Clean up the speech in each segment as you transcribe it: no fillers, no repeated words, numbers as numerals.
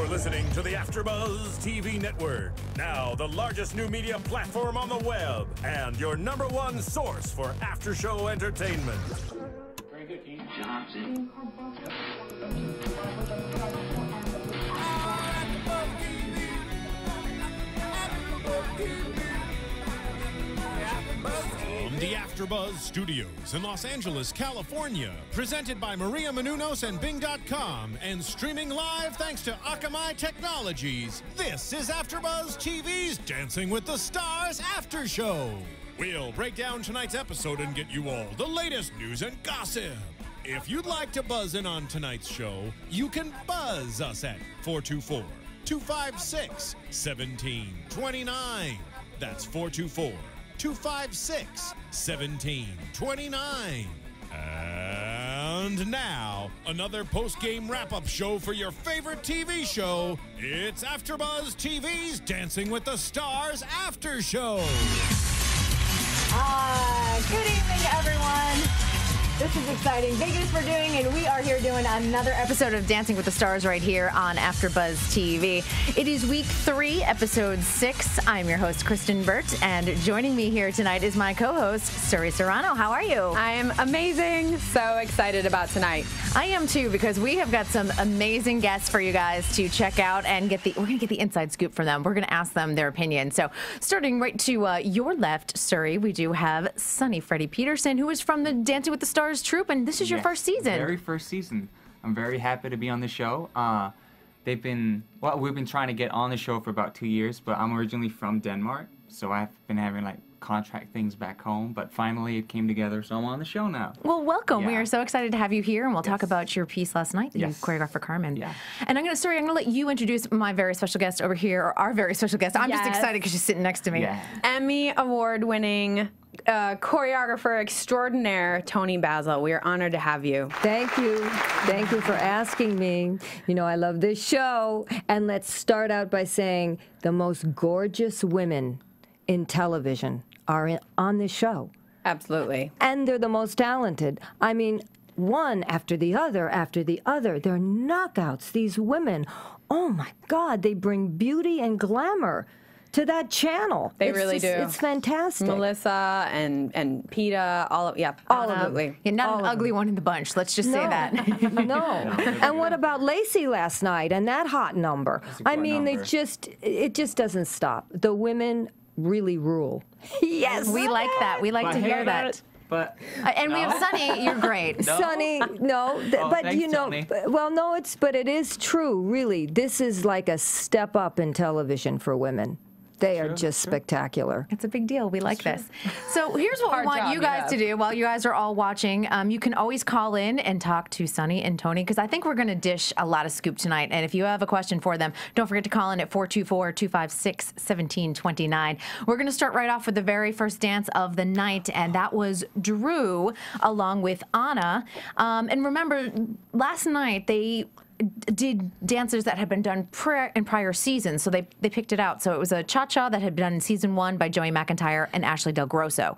You're listening to the AFTERBUZZ TV Network, now the largest new media platform on the web, and your #1 source for after-show entertainment. Very good, King Johnson. From the AFTERBUZZ Studios in Los Angeles, California, presented by Maria Menounos and Bing.com, and streaming live thanks to Akamai Technologies, this is AFTERBUZZ TV's Dancing with the Stars After Show. We'll break down tonight's episode and get you all the latest news and gossip. If you'd like to buzz in on tonight's show, you can buzz us at 424-256-1729. That's 424-256-1729. And now, another post-game wrap-up show for your favorite TV show. It's AFTERBUZZ TV's Dancing with the Stars After Show. Good evening, everyone. This is exciting. Vegas we're doing, and we are here doing another episode of Dancing with the Stars right here on AFTERBUZZ TV. It is week 3, episode 6. I'm your host, Kristyn Burtt, and joining me here tonight is my co-host, Suri Serano. How are you? I am amazing. So excited about tonight. I am too, because we have got some amazing guests for you guys to check out and we're going to get the inside scoop from them. We're going to ask them their opinion. So starting right to your left, Suri, we do have Sonny Fredie Pedersen, who is from the Dancing with the Stars Troupe, and this is your first season. Very first season. I'm very happy to be on the show. We've been trying to get on the show for about 2 years, but I'm originally from Denmark, so I've been having like contract things back home, but finally it came together, so I'm on the show now. Well, welcome. Yeah. We are so excited to have you here, and we'll talk about your piece last night that you choreographed for Carmen. Yeah. And I'm going to let you introduce my very special guest over here, or our very special guest. I'm just excited because she's sitting next to me. Yeah. Emmy award-winning choreographer extraordinaire, Toni Basil. We are honored to have you. Thank you. Thank you for asking me. You know, I love this show. And let's start out by saying the most gorgeous women in television are on this show. Absolutely. And they're the most talented. I mean, one after the other after the other. They're knockouts, these women. Oh, my God, they bring beauty and glamour to that channel. They really do. It's fantastic. Melissa and Peta, all of absolutely. You're not an ugly one in the bunch. Let's just say that. No. And what about Lacey last night and that hot number? I mean, it just doesn't stop. The women really rule. Yes, we like that. We like to hear that. But and we have Sonny. You're great. No? Sonny, no, but thanks, you know, Toni. well, no, but it is true, really. This is like a step up in television for women. They are just spectacular. It's a big deal. We like this. So here's what we want you guys to do while you guys are all watching. You can always call in and talk to Sonny and Toni, because I think we're going to dish a lot of scoop tonight. And if you have a question for them, don't forget to call in at 424-256-1729. We're going to start right off with the very first dance of the night, and that was Drew along with Anna. And remember, last night they did dances that had been done in prior seasons, so they picked it out. So it was a cha-cha that had been done in season 1 by Joey McIntyre and Ashley Del Grosso.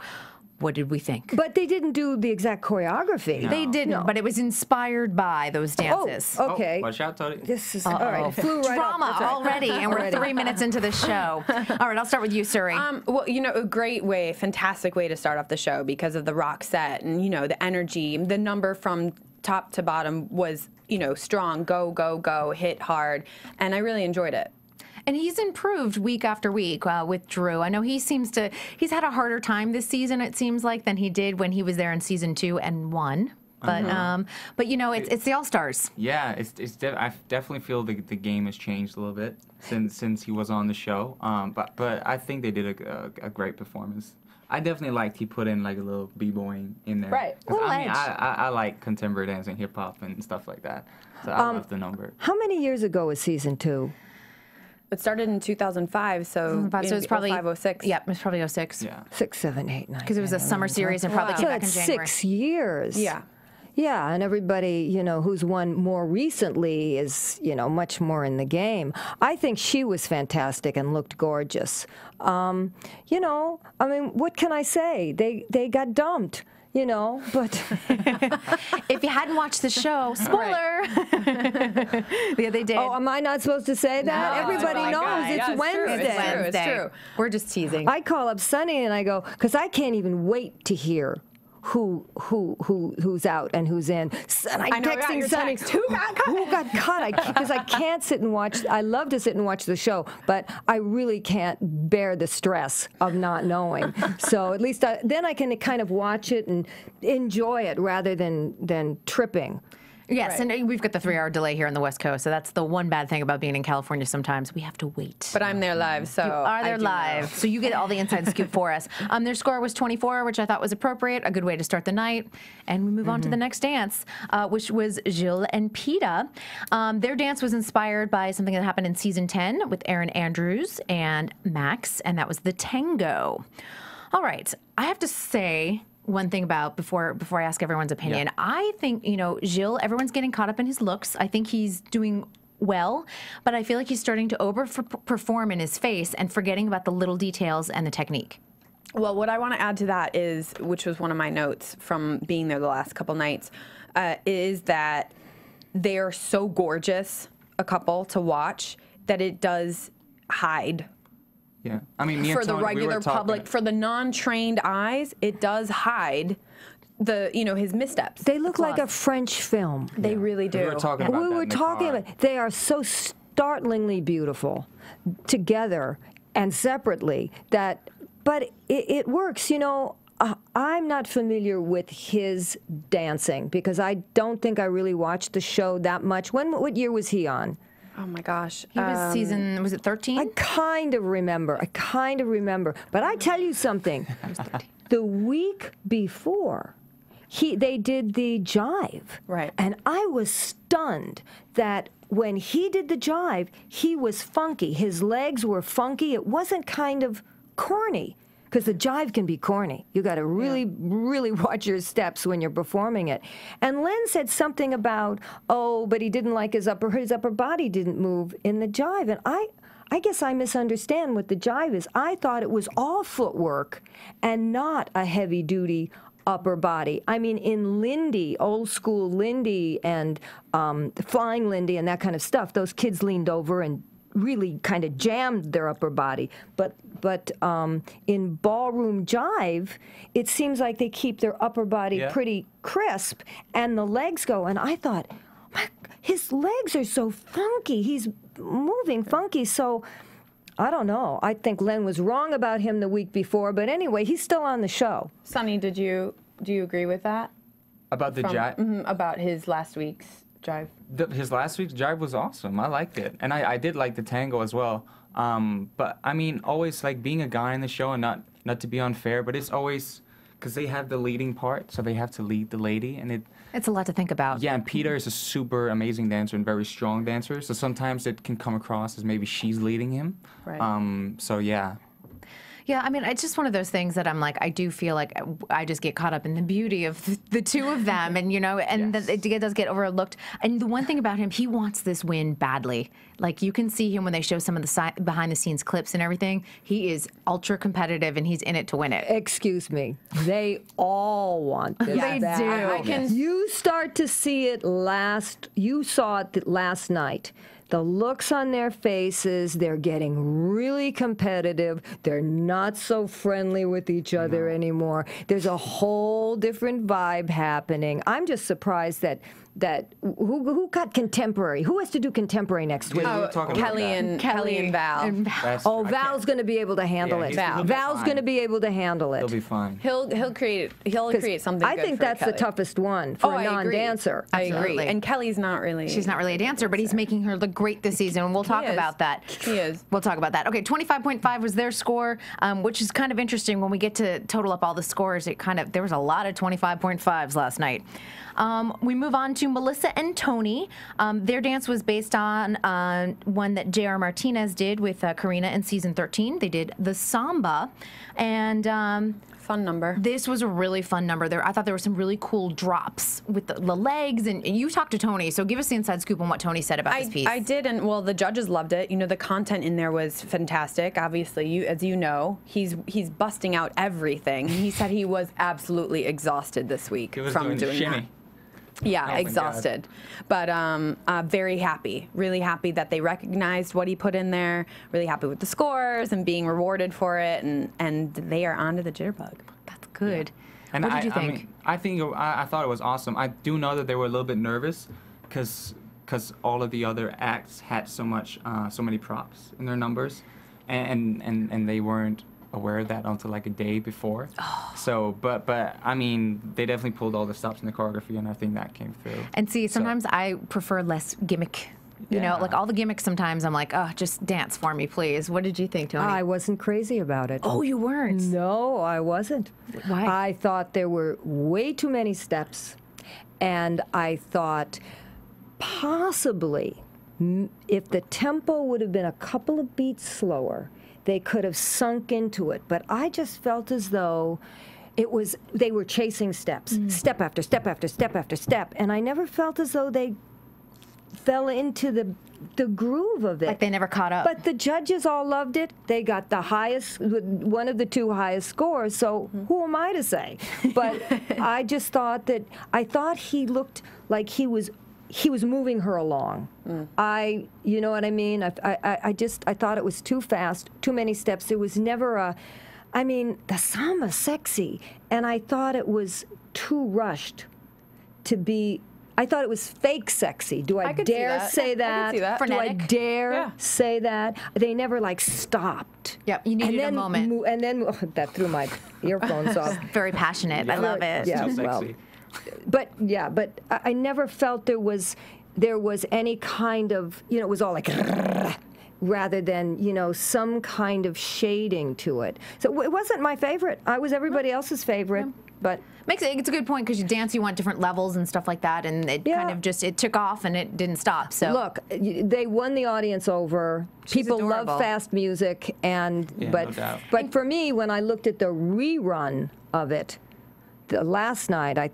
What did we think? But they didn't do the exact choreography. No. They didn't, but it was inspired by those dances. Oh, okay. Watch out, Toni. This is all right. Flew right Drama up. That's right. already, and we're 3 minutes into the show. All right, I'll start with you, Suri. Well, you know, a great way, fantastic way to start off the show because of the rock set and, you know, the energy. The number from top to bottom was, you know, strong, go, go, go, hit hard, and I really enjoyed it. And he's improved week after week with Drew. I know he's had a harder time this season, it seems like, than he did when he was there in season 2 and 1. But you know, it's the All-Stars. Yeah, I definitely feel the game has changed a little bit since he was on the show. But I think they did a great performance. I definitely liked he put in like a little b-boying in there. Right. 'Cause, I mean, I like contemporary dancing, hip hop, and stuff like that. So I love the number. How many years ago was season 2? It started in 2005, so it's probably 05, 06. Yeah, it's probably 06. Yeah. 6, 7, 8, 9. Because it was a summer series and probably came So back in that's January. 6 years. Yeah. Yeah, and everybody, you know, who's won more recently is, you know, much more in the game. I think she was fantastic and looked gorgeous. You know, I mean, what can I say? They got dumped. You know, but if you hadn't watched the show, spoiler. Yeah, they did. Oh, am I not supposed to say that? No, Everybody knows it's Wednesday. It's true. We're just teasing. I call up Sonny and I go, because I can't even wait to hear who's out and who's in. And I'm texting Sonny, who got cut? Because I can't sit and watch. I love to sit and watch the show, but I really can't bear the stress of not knowing. So at least then I can kind of watch it and enjoy it rather than tripping. Yes, and we've got the 3-hour delay here on the West Coast, so that's the one bad thing about being in California sometimes. We have to wait. But I'm there live, so you are there live, so you get all the inside scoop for us. Their score was 24, which I thought was appropriate, a good way to start the night. And we move on to the next dance, which was Gilles and Peta. Their dance was inspired by something that happened in season 10 with Aaron Andrews and Max, and that was the tango. All right, I have to say one thing about before I ask everyone's opinion. I think, you know, Gilles, everyone's getting caught up in his looks. I think he's doing well, but I feel like he's starting to overperform in his face and forgetting about the little details and the technique. Well, what I want to add to that is, which was one of my notes from being there the last couple nights, is that they are so gorgeous, a couple, to watch, that it does hide. Yeah, I mean, me and For the Toni, regular public, for the non-trained eyes, it does hide the, you know, his missteps. They look like a French film. They really do. We were talking about that in the car. They are so startlingly beautiful together and separately that, but it works, you know. I'm not familiar with his dancing because I don't think I really watched the show that much. What year was he on? Oh my gosh. He was season, was it 13? I kind of remember. But I tell you something. The week before, they did the jive. Right. And I was stunned that when he did the jive, he was funky. His legs were funky. It wasn't kind of corny. Because the jive can be corny. You got to really, really watch your steps when you're performing it. And Len said something about, oh, but he didn't like his upper body didn't move in the jive. And I guess I misunderstand what the jive is. I thought it was all footwork and not a heavy-duty upper body. I mean, in Lindy, old school Lindy and Flying Lindy and that kind of stuff, those kids leaned over and really kind of jammed their upper body. But in ballroom jive, it seems like they keep their upper body pretty crisp, and the legs go. And I thought, his legs are so funky. He's moving funky. So I don't know. I think Len was wrong about him the week before. But anyway, he's still on the show. Sonny, do you agree with that? About the jive? About his last week's jive. His last week's jive was awesome. I liked it. And I did like the tango as well. But, I mean, always, like, being a guy in the show and not to be unfair, but it's always, because they have the leading part, so they have to lead the lady. And it's a lot to think about. Yeah, and Peter is a super amazing dancer and very strong dancer, so sometimes it can come across as maybe she's leading him. Right. So, yeah. Yeah, I mean, it's just one of those things that I'm like, I do feel like I just get caught up in the beauty of the two of them, and, you know, and it does get overlooked. And the one thing about him, he wants this win badly. Like, you can see him when they show some of the behind-the-scenes clips and everything. He is ultra competitive, and he's in it to win it. Excuse me. They all want this. They do. You start to see it you saw it last night. The looks on their faces, they're getting really competitive. They're not so friendly with each other anymore. There's a whole different vibe happening. I'm just surprised that who got contemporary? Who has to do contemporary next week? Kelly and Val. Val's going to be able to handle it. Val's going to be able to handle it. He'll be fine. He'll create something. I think that's the toughest one for a non-dancer. I agree. And Kelly's not really. She's not really a dancer, but he's making her look great this season, and we'll talk about that. He is. We'll talk about that. Okay, 25.5 was their score, which is kind of interesting. When we get to total up all the scores, there was a lot of 25.5s last night. We move on to Melissa and Toni. Their dance was based on one that J.R. Martinez did with Karina in season 13. They did the samba, and Fun number. This was a really fun number. I thought there were some really cool drops with the legs, and you talked to Toni, so give us the inside scoop on what Toni said about this piece. I did, and well, the judges loved it. You know, the content in there was fantastic. Obviously, as you know, he's busting out everything. He said he was absolutely exhausted this week from doing that. Yeah, exhausted. But very happy, really happy that they recognized what he put in there, really happy with the scores and being rewarded for it, and they are on to the jitterbug. That's good. Yeah. And what did you think? I thought it was awesome. I do know that they were a little bit nervous because all of the other acts had so many props in their numbers, and they weren't aware of that until like a day before. So, but I mean, they definitely pulled all the stops in the choreography, and I think that came through. And see, sometimes I prefer less gimmick. You know, like all the gimmicks, sometimes I'm like, oh, just dance for me, please. What did you think, Toni? I wasn't crazy about it. Oh, you weren't? No, I wasn't. Why? I thought there were way too many steps, and I thought possibly if the tempo would have been a couple of beats slower, they could have sunk into it. But I just felt as though they were chasing steps, step after step after step after step, and I never felt as though they fell into the groove of it. Like they never caught up. But the judges all loved it. They got the highest, one of the two highest scores, so who am I to say? But I just thought he looked like he was moving her along. You know what I mean? I thought it was too fast, too many steps. There was never the samba's sexy, and I thought it was too rushed to be. I thought it was fake sexy. Do I dare say that? I could see that. Frenetic. Do I dare say that? They never like stopped. Yep, you needed a moment. And then that threw my earphones off. Very passionate. I love it. Yeah, well, but I never felt there was any kind of, it was all like rather than, some kind of shading to it. So it wasn't my favorite. I was everybody else's favorite, but it's a good point because you dance, you want different levels and stuff like that, and it kind of just it took off and it didn't stop. So look, they won the audience over. People love fast music, but for me, when I looked at the rerun of it last night,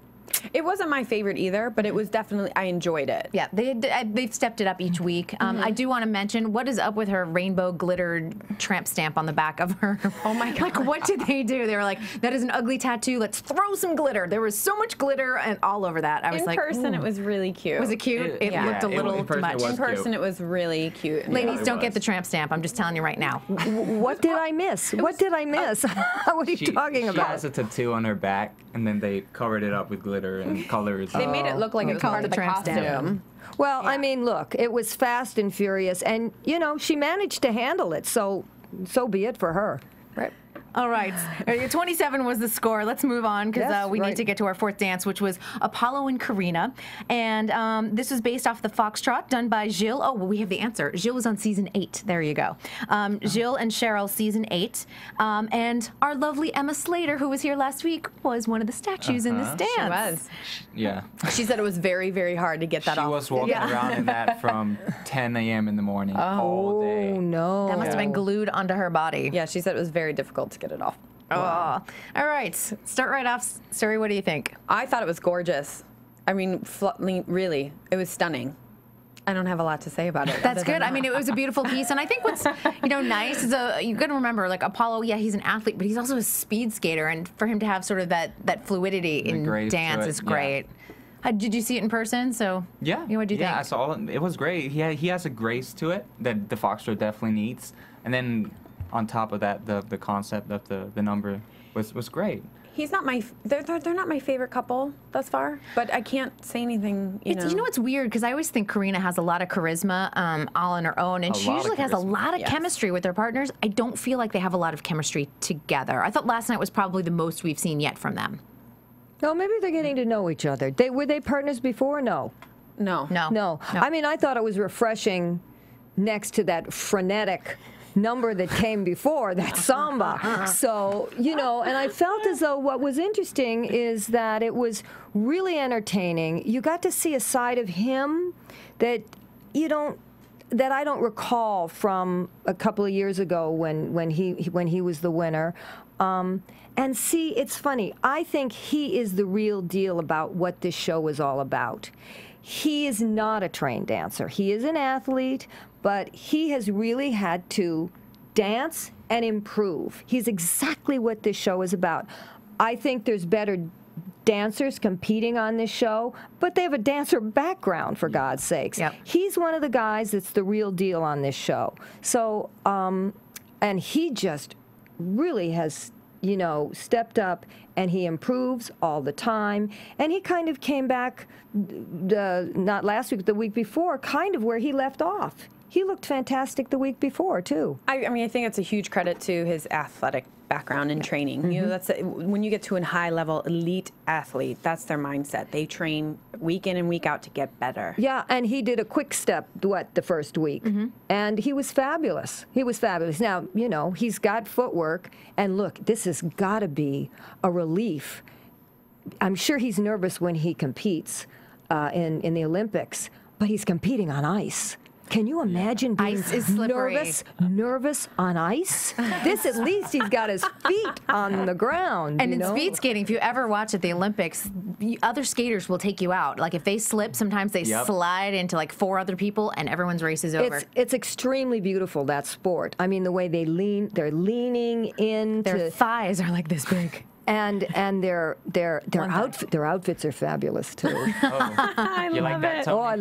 it wasn't my favorite either, but it was definitely, I enjoyed it. Yeah, they've stepped it up each week. I do want to mention, what is up with her rainbow glittered tramp stamp on the back of her? Oh my God. Like, what did they do? They were like, that is an ugly tattoo. Let's throw some glitter. There was so much glitter and all over that. I was like, in person, it was really cute. Was it cute? It looked a little too much. In person, it was really cute. Ladies, don't get the tramp stamp. I'm just telling you right now. What did I miss? What did I miss? What are you talking about? She has a tattoo on her back, and then they covered it up with glitter and colors. They made it look like it was part of the costume. Well, I mean, look, it was fast and furious, and, she managed to handle it, so be it for her. Right. All right. 27 was the score. Let's move on because we need to get to our fourth dance, which was Apollo and Karina. And this was based off the Foxtrot done by Gilles. Oh, well, we have the answer. Gilles was on season 8. There you go. Gilles and Cheryl, season 8. And our lovely Emma Slater, who was here last week, was one of the statues in this dance. She was. Yeah. She said it was very, very hard to get that off. She was walking around in that from 10 a.m. in the morning all day. Oh, no. That must have been glued onto her body. Yeah, she said it was very difficult to get it off. Wow. All right. Start right off. Suri, what do you think? I thought it was gorgeous. I mean, really, it was stunning. I don't have a lot to say about it. That's good. I mean, it was a beautiful piece, and I think what's nice is you got to remember, like Apollo. Yeah, he's an athlete, but he's also a speed skater, and for him to have sort of that fluidity in dance is great. Yeah. Did you see it in person? So yeah, what do you think? Yeah, I saw it. It was great. He has a grace to it that the Foxtrot definitely needs, and then on top of that, the concept of the number was great. He's not they're not my favorite couple thus far, but I can't say anything. You know what's weird because I always think Karina has a lot of charisma, all on her own, and she usually has a lot of chemistry with her partners. I don't feel like they have a lot of chemistry together. I thought last night was probably the most we've seen yet from them. No, maybe they're getting to know each other. Were they partners before? No. I mean, I thought it was refreshing next to that frenetic number that came before, that samba. So, and I felt as though what was interesting is that it was really entertaining. You got to see a side of him that that I don't recall from a couple of years ago when he was the winner. And see, it's funny. I think he is the real deal about what this show is all about. He is not a trained dancer. He is an athlete, but he has really had to dance and improve. He's exactly what this show is about. I think there's better dancers competing on this show, but they have a dancer background, for God's sakes. Yep. He's one of the guys that's the real deal on this show. So, and he just really has, you know, stepped up, and he improves all the time. And he kind of came back, not last week, the week before, kind of where he left off. He looked fantastic the week before, too. I mean, I think it's a huge credit to his athletic background and training. You know, that's when you get to a high-level elite athlete, that's their mindset. They train week in and week out to get better. Yeah, and he did a quick step, the first week, and he was fabulous. He was fabulous. Now, you know, he's got footwork, and look, this has got to be a relief. I'm sure he's nervous when he competes in the Olympics, but he's competing on ice. Can you imagine being Ice is slippery. nervous on ice? This, at least he's got his feet on the ground. And you in know? speed skating, if you ever watch at the Olympics, other skaters will take you out. Like if they slip, sometimes they slide into like 4 other people, and everyone's race is over. It's extremely beautiful, that sport. I mean, the way they lean, they're leaning into Their thighs are like this big. and their outfits are fabulous too. I You love like that, it. Toni? Oh, I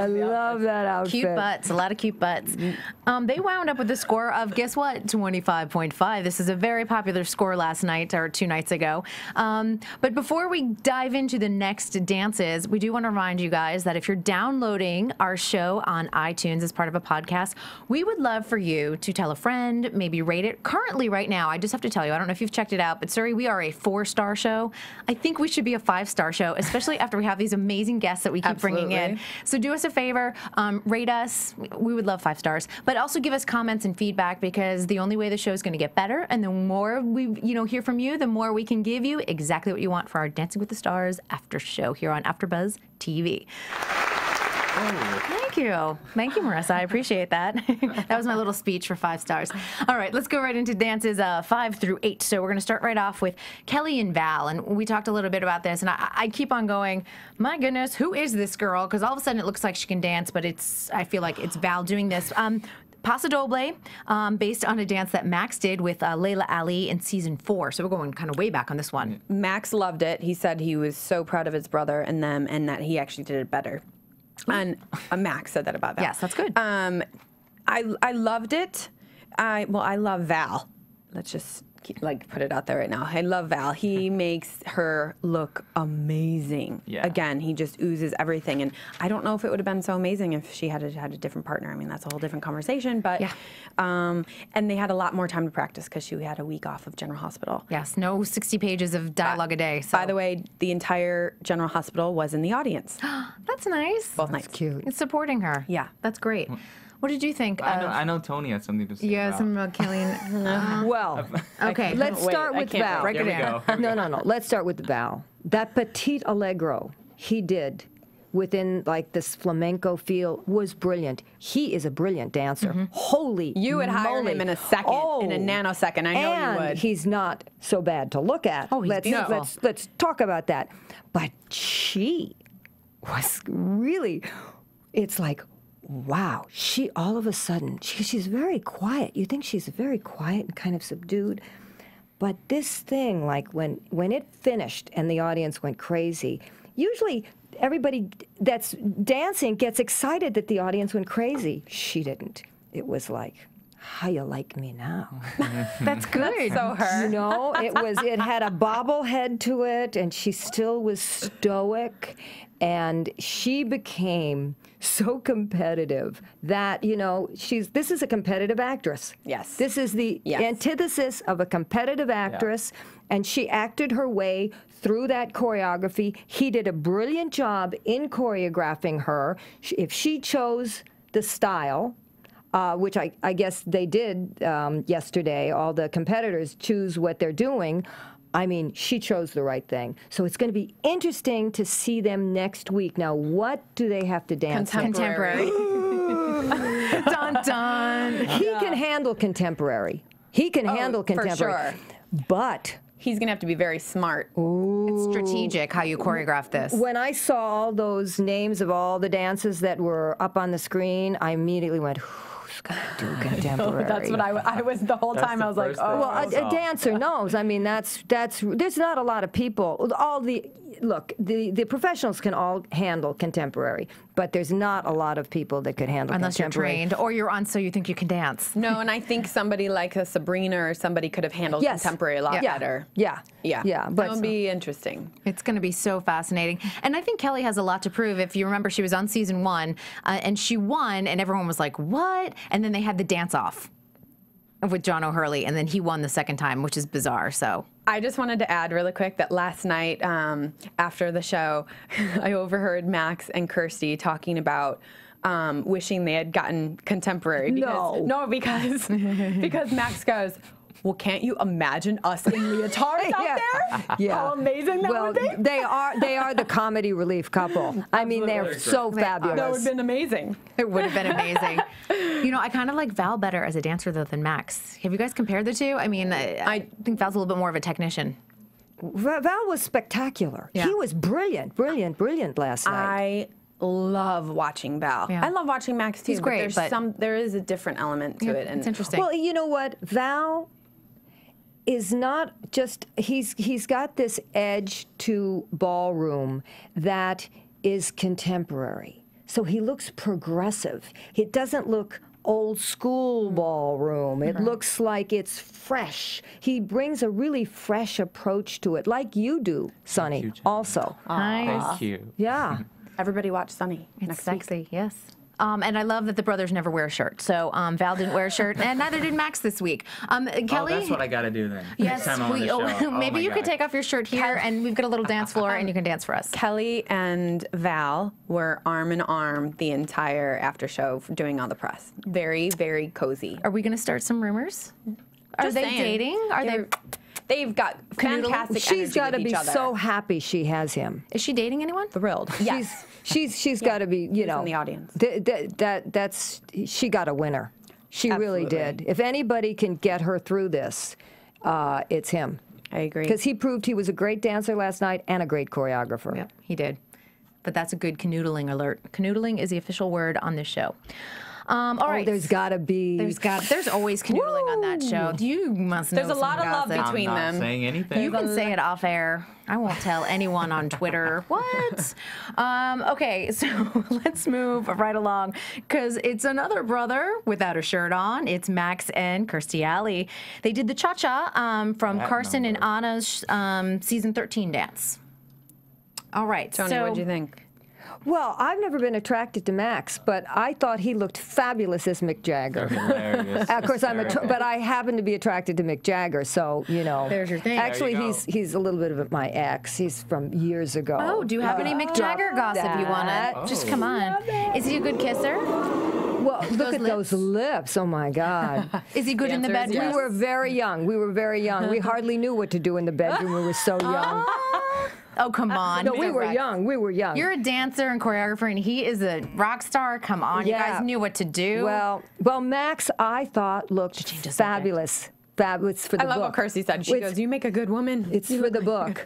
love that outfit. Cute butts, a lot of cute butts. They wound up with a score of, guess what, 25.5. This is a very popular score last night, or 2 nights ago. But before we dive into the next dances, we do want to remind you guys that if you're downloading our show on iTunes as part of a podcast, we would love for you to tell a friend, maybe rate it. Currently, right now, I just have to tell you, I don't know if you've checked it out, but Suri, we are a 4-star show. I think we should be a 5-star show, especially after we have these amazing guests that we keep bringing in. So do us a favor, rate us. We would love 5 stars, but also give us comments and feedback, because the only way the show is going to get better, and the more we hear from you, the more we can give you exactly what you want for our Dancing with the Stars after show here on AfterBuzz TV. Thank you. Thank you, Marissa. I appreciate that. That was my little speech for 5 stars. All right, let's go right into dances 5 through 8. So we're going to start right off with Kelly and Val. And we talked a little bit about this, and I keep on going, my goodness, who is this girl? Because all of a sudden it looks like she can dance, but I feel like it's Val doing this. Paso Doble, based on a dance that Max did with Layla Ali in season 4. So we're going kind of way back on this one. Max loved it. He said he was so proud of his brother and them, and that he actually did it better. And Max said that about Val. Yes, that's good. I loved it. I love Val. Let's just put it out there right now. I love Val. He makes her look amazing. Yeah. Again, he just oozes everything. And I don't know if it would have been so amazing if she had a different partner. I mean, that's a whole different conversation. But yeah. And they had a lot more time to practice because she had a week off of General Hospital. Yes, no 60 pages of dialogue a day. So. By the way, the entire General Hospital was in the audience. That's nice. Both nights. Cute. It's supporting her. Yeah. That's great. What did you think? I know Toni had something to say. Yeah, about. something about killing. Well, Okay. let's start with Val. Break it down. No. Let's start with Val. That petite allegro he did within this flamenco feel was brilliant. He is a brilliant dancer. Holy You would hire moly. him in a second, in a nanosecond. I know and you would. he's not so bad to look at. Oh, he's beautiful. Let's talk about that. But she was really, it's like, wow, she all of a sudden, she's very quiet. You think she's very quiet and kind of subdued. But this thing, when it finished and the audience went crazy, usually everybody that's dancing gets excited that the audience went crazy. She didn't. It was like, how you like me now? That's good. so her. You know, it had a bobblehead to it, and she still was stoic, and she became so competitive that, this is a competitive actress. Yes. This is the antithesis of a competitive actress, and she acted her way through that choreography. He did a brilliant job in choreographing her. If she chose the style, which I guess they did yesterday, all the competitors choose what they're doing. I mean, she chose the right thing. So it's going to be interesting to see them next week. Now, what do they have to dance? Contemporary. Dun dun. He can handle contemporary. He can handle for contemporary. sure. But He's going to have to be very smart. It's strategic how you choreograph this. when I saw all those names of all the dances that were up on the screen, I immediately went, who's going to do contemporary? That's what I was the whole time. I was like, oh. Well, a dancer knows. I mean, that's there's not a lot of people. The professionals can all handle contemporary, but there's not a lot of people that could handle Unless you're contemporary. trained or you're on so you think you can dance. No, and I think somebody like a Sabrina or somebody could have handled contemporary a lot better. Yeah. That But would be interesting. It's going to be so fascinating. And I think Kelly has a lot to prove. If you remember, she was on season 1 and she won, and everyone was like, what? And then they had the dance off with John O'Hurley, and then he won the second time, which is bizarre. So I just wanted to add really quick that last night after the show, I overheard Max and Kirsty talking about wishing they had gotten contemporary. Because Max goes, well, can't you imagine us in leotards out there? Yeah. How amazing that would be. They are the comedy relief couple. I mean, they're so fabulous. That would have been amazing. it would have been amazing. You know, I kind of like Val better as a dancer, though, than Max. Have you guys compared the two? I mean, I think Val's a little bit more of a technician. Val was spectacular. Yeah. He was brilliant last night. I love watching Val. Yeah. I love watching Max too. He's great, but there is a different element to it. And It's interesting. Well, you know what? Val is not just, he's got this edge to ballroom that is contemporary. So he looks progressive. It doesn't look old school ballroom. It looks like it's fresh. He brings a really fresh approach to it, like you do, Sonny, also. Thank you. Yeah. everybody watch Sonny It's next sexy, week. yes. And I love that the brothers never wear a shirt. So Val didn't wear a shirt, and neither did Max this week. Kelly, that's what I got to do then. yes, Next time I'm on the show. maybe you could take off your shirt here, and we've got a little dance floor, and you can dance for us. Kelly and Val were arm in arm the entire after show doing all the press. Very, very cozy. Are we going to start some rumors? Are Just they saying. dating? Are they? They've got fantastic She's got to energy with be each other. so happy she has him. Is she dating anyone? thrilled. Yes. She's got to be, you know, in the audience. That's she got a winner. She really Absolutely. did. If anybody can get her through this, it's him. I agree. Because he proved he was a great dancer last night and a great choreographer. Yep, he did. But that's a good canoodling alert. Canoodling is the official word on this show. All right. There's got to be. There's always canoodling on that show. You must know. There's a some lot of love gossip. between I'm not them. saying anything. You can say it off air. I won't tell anyone on Twitter. What? Okay, so let's move right along because it's another brother without a shirt on. It's Max and Kirstie Alley. They did the cha-cha from That Carson number. and Anna's season 13 dance. All right, Toni, so what'd you think? Well, I've never been attracted to Max, but I thought he looked fabulous as Mick Jagger. Hilarious. Of course, Hysterical. but I happen to be attracted to Mick Jagger, so you know. There's your thing. Actually, There you go. he's a little bit of my ex. He's from years ago. Oh, do you have any Mick Jagger gossip you want to? Oh. Just come on. Is he a good kisser? Well, look at those lips. Oh my God. Is he good in the answer is bedroom? yes. We were very young. We hardly knew what to do in the bedroom. We were so young. Oh, come on. No, we were young. We were young. You're a dancer and choreographer, and he is a rock star. Come on, you Yeah. guys knew what to do. Well, Max, I thought looked change the subject. fabulous. Fabulous for the I love book. what Kirstie said. She goes, "You make a good woman." It's for the book.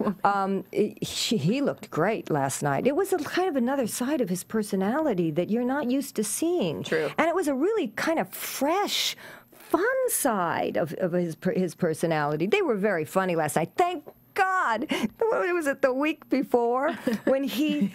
He looked great last night. It was a kind of another side of his personality that you're not used to seeing. True. And it was a really kind of fresh, fun side of his personality. They were very funny last night. Thank God. Was it the week before when he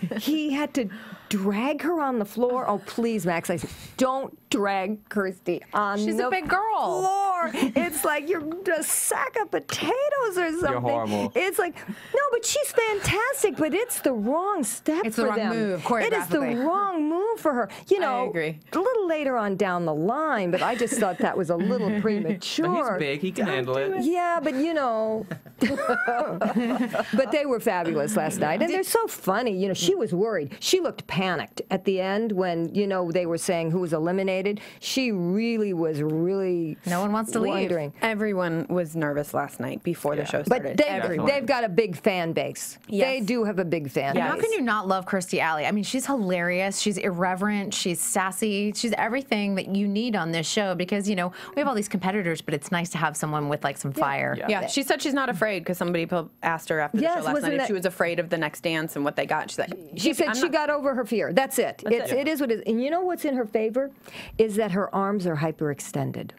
had to drag her on the floor? Oh, please, Max. I said, don't drag Kirstie on She's the a big girl. floor. It's like you're a sack of potatoes or something. You're horrible. It's like, no, but she's fantastic, but it's the wrong step It's for the wrong them. move, It is the choreographically. wrong move for her. You know, agree. a little later on down the line, but I just thought that was a little premature. But he's big. He can handle it. Yeah, but you know, but they were fabulous last night, and they're so funny. You know, she was worried. She looked panicked at the end when, you know, they were saying who was eliminated. She really was no one wants to leave. wondering. Everyone was nervous last night before the show started. But they've got a big fan base. Yes. They do have a big fan And how base. can you not love Kirstie Alley? I mean, she's hilarious. She's irreverent. She's sassy. She's everything that you need on this show because, you know, we have all these competitors, but it's nice to have someone with like some fire. Yeah, she said she's not afraid because somebody asked her after the show last night if she was afraid of the next dance and what they got. She said she got over her fear. That's it. It is what it is. And you know what's in her favor? Is that her arms are hyperextended.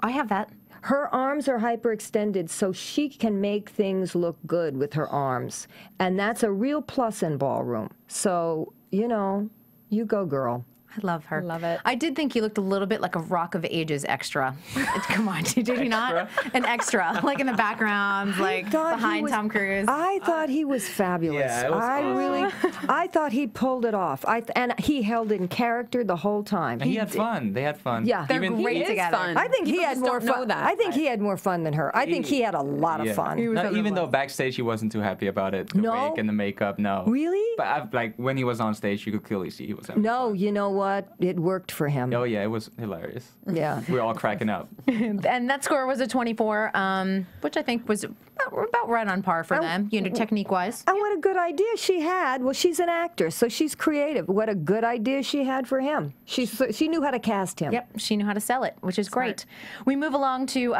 I have that. Her arms are hyperextended, so she can make things look good with her arms. And that's a real plus in ballroom. So, you know, you go, girl. I love her. Love it. I did think he looked a little bit like a Rock of Ages extra. Come on, did he not? An extra, like in the background, like behind Tom Cruise. I thought he was fabulous. Yeah, it was awesome. I thought he pulled it off. And he held in character the whole time. And he had fun. They had fun. Yeah. They're great together. I think he had more fun. I think he had more fun than her. I think he had a lot of fun. No, even though backstage he wasn't too happy about it. The wig and the makeup, no. Really? But like when he was on stage, you could clearly see he was having fun. You know what? It worked for him. Oh yeah, it was hilarious. Yeah. We were all cracking up. And that score was a 24, which I think was about right on par for them, you know, technique-wise. And what a good idea she had. Well, she's an actress, so she's creative. What a good idea she had for him. She knew how to cast him. Yep, she knew how to sell it, which is great. We move along to,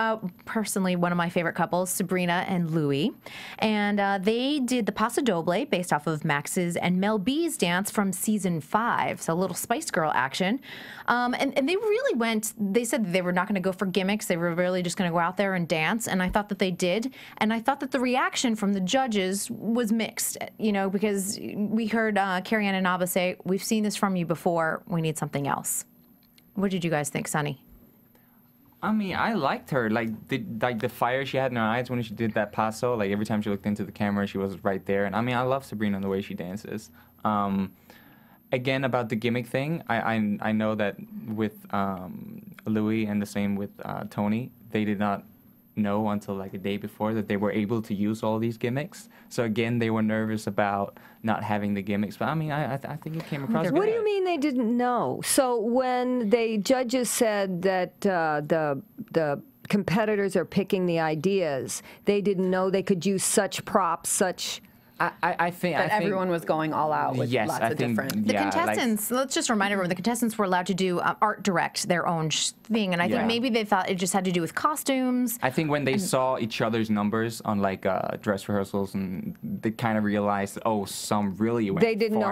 personally, one of my favorite couples, Sabrina and Louis. And they did the Paso Doble based off of Max's and Mel B's dance from season 5, so a little Spice Girl action. And they really went, they said that they were not going to go for gimmicks. They were really just going to go out there and dance. And I thought that they did. And I thought that the reaction from the judges was mixed, you know, because we heard Carrie Ann Inaba say, "We've seen this from you before. We need something else." What did you guys think, Sonny? I mean, I liked her. Like the fire she had in her eyes when she did that paso. Like every time she looked into the camera, she was right there. And I mean, I love Sabrina and the way she dances. Again, about the gimmick thing, I know that with Louis and the same with Toni, they did not know until like a day before that they were able to use all these gimmicks. So again, they were nervous about not having the gimmicks. But I mean, I think it came across. What do you mean they didn't know? So when the judges said that the competitors are picking the ideas, they didn't know they could use such props, such. I think everyone was going all out with lots of different. The contestants, let's just remind everyone, the contestants were allowed to do art direct their own thing, and I think maybe they thought it just had to do with costumes. I think when they saw each other's numbers on like dress rehearsals, and they kind of realized, oh, some really went they didn't know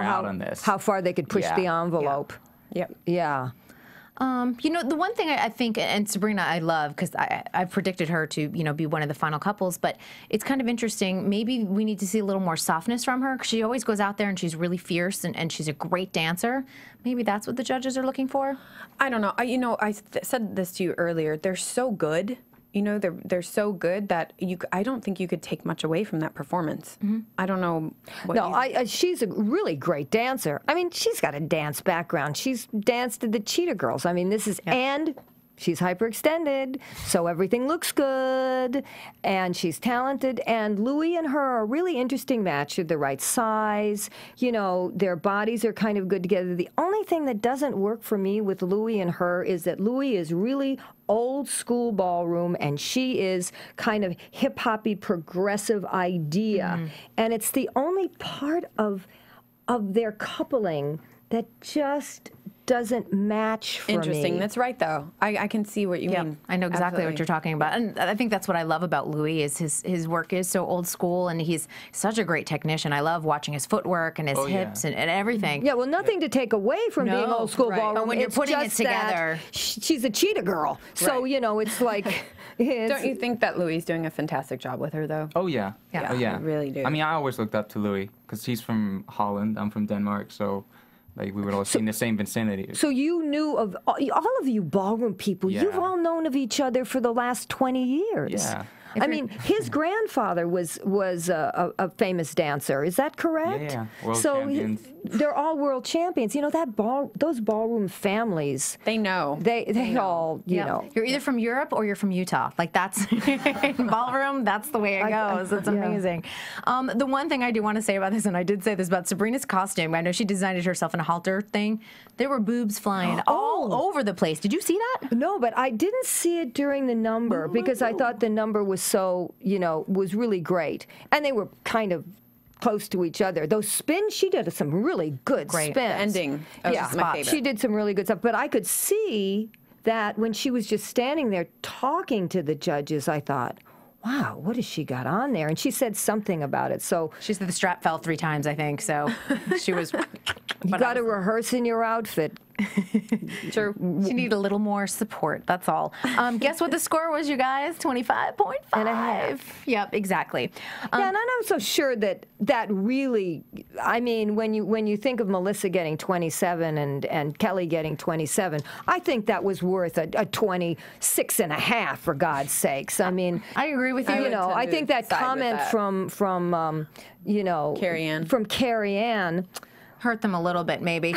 how far they could push the envelope. Yeah. You know, the one thing I think, and Sabrina I love, because I've predicted her to, you know, be one of the final couples, but it's kind of interesting. Maybe we need to see a little more softness from her, because she always goes out there and she's really fierce and she's a great dancer. Maybe that's what the judges are looking for? I don't know. I said this to you earlier. They're so good. You know, they're so good that I don't think you could take much away from that performance. I don't know. She's a really great dancer. I mean, she's got a dance background. She's danced to the Cheetah Girls. I mean, this is and she's hyperextended, so everything looks good, and she's talented. And Louis and her are a really interesting match. They're the right size. You know, their bodies are kind of good together. The only thing that doesn't work for me with Louis and her is that Louis is really old school ballroom, and she is kind of hip-hoppy, progressive idea. And it's the only part of their coupling that just doesn't match for Interesting. me. That's right, though. I can see what you mean. I know exactly what you're talking about. And I think that's what I love about Louis is his work is so old school, and he's such a great technician. I love watching his footwork and his hips and everything. Yeah, well, nothing to take away from being old school ballroom. But when you're putting it together. She's a Cheetah Girl. So, you know, it's like... Don't you think that Louis is doing a fantastic job with her, though? Oh, yeah. Yeah, Oh, yeah. I really do. I mean, I always looked up to Louis because he's from Holland. I'm from Denmark, so... Like, we would all see in the same vicinity. So you knew of, all of you ballroom people, you've all known of each other for the last 20 years. Yeah. I mean, his grandfather was a famous dancer. Is that correct? Yeah, world so champions. They're all world champions. You know those ballroom families. They know. They all you know. You're either from Europe or you're from Utah. Like that's in ballroom. That's the way it goes. It's amazing. The one thing I do want to say about this, and I did say this about Sabrina's costume. I know she designed it herself in a halter thing. There were boobs flying all over the place. Did you see that? No, but I didn't see it during the number because I thought the number was so, was really great. And they were kind of close to each other. Those spins, she did some really good spins. The ending. Yeah, my favorite. she did some really good stuff. But I could see that when she was just standing there talking to the judges, I thought, wow, what has she got on there? And she said something about it. So she said the strap fell 3 times, I think. So she was. You got to rehearse in your outfit. Sure. She needed a little more support. That's all. Guess what the score was, you guys? 25.5 and a half. Yep, exactly. Yeah, and I'm not so sure that really. I mean, when you think of Melissa getting 27 and Kelly getting 27, I think that was worth a 26 and a half, for God's sakes. I mean, I agree with you. I think that comment from Carrie Ann. From Carrie Ann hurt them a little bit, maybe.